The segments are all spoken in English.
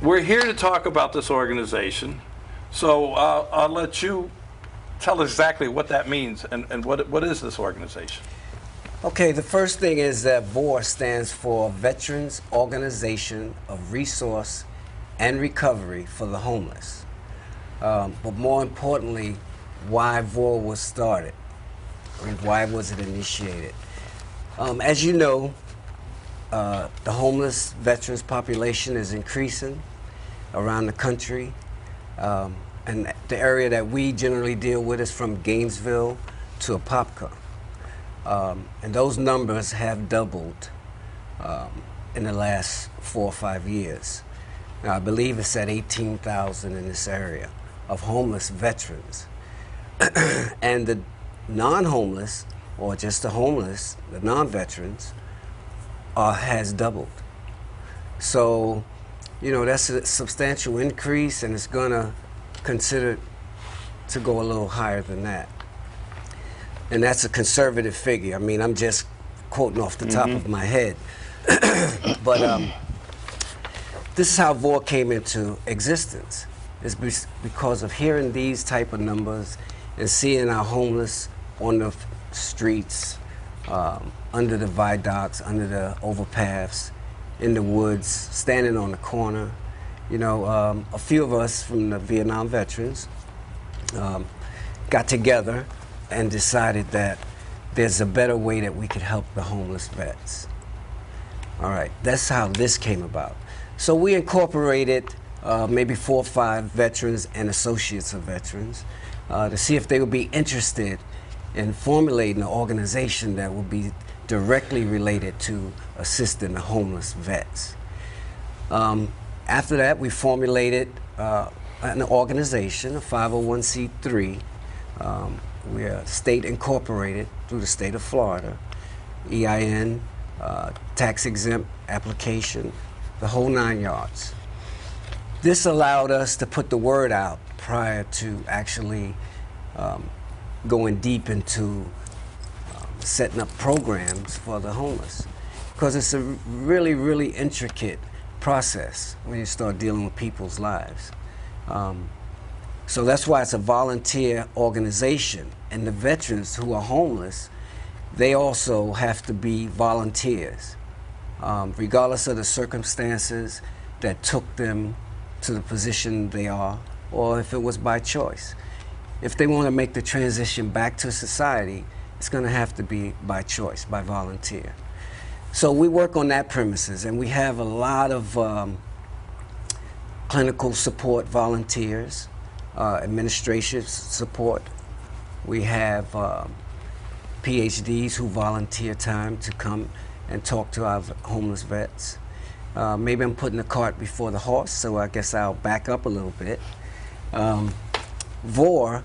we're here to talk about this organization. So I'll let you tell exactly what that means and what is this organization? Okay, the first thing is that VORRH stands for Veterans Organization of Resource and Recovery for the Homeless. But more importantly, why VORRH was started. I mean, why was it initiated? As you know, the homeless veterans population is increasing around the country. And the area that we generally deal with is from Gainesville to Apopka. And those numbers have doubled in the last 4 or 5 years. Now, I believe it's at 18,000 in this area of homeless veterans. And the non-homeless, or just the homeless, the non-veterans, has doubled. So, you know, that's a substantial increase, and it's going to consider to go a little higher than that. And that's a conservative figure. I mean, I'm just quoting off the top of my head. But this is how VORRH came into existence. It's because of hearing these type of numbers and seeing our homeless on the streets, under the viaducts, under the overpaths, in the woods, standing on the corner. You know, a few of us from the Vietnam veterans got together and decided that there's a better way that we could help the homeless vets. All right, that's how this came about. So we incorporated maybe 4 or 5 veterans and associates of veterans to see if they would be interested in formulating an organization that would be directly related to assisting the homeless vets. After that, we formulated an organization, a 501c3. We are state incorporated through the state of Florida, EIN, tax-exempt application, the whole 9 yards. This allowed us to put the word out prior to actually going deep into setting up programs for the homeless, because it's a really, really intricate process when you start dealing with people's lives. So that's why it's a volunteer organization, and the veterans who are homeless, they also have to be volunteers, regardless of the circumstances that took them to the position they are, or if it was by choice. If they want to make the transition back to society, it's going to have to be by choice, by volunteer. So we work on that premises, and we have a lot of clinical support volunteers, administrative support. We have PhDs who volunteer time to come and talk to our homeless vets. Maybe I'm putting the cart before the horse, so I guess I'll back up a little bit. VORRH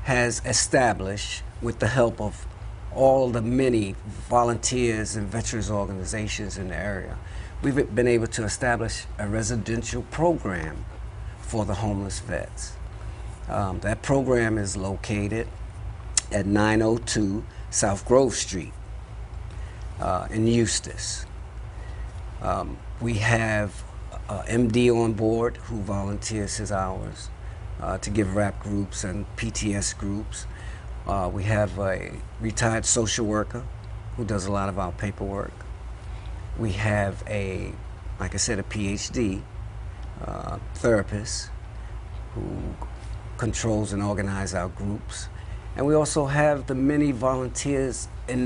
has established, with the help of all the many volunteers and veterans organizations in the area, we've been able to establish a residential program for the homeless vets. That program is located at 902 South Grove Street in Eustis. We have MD on board who volunteers his hours to give rap groups and PTS groups. We have a retired social worker who does a lot of our paperwork. We have like I said, a PhD therapist who controls and organizes our groups. And we also have the many volunteers in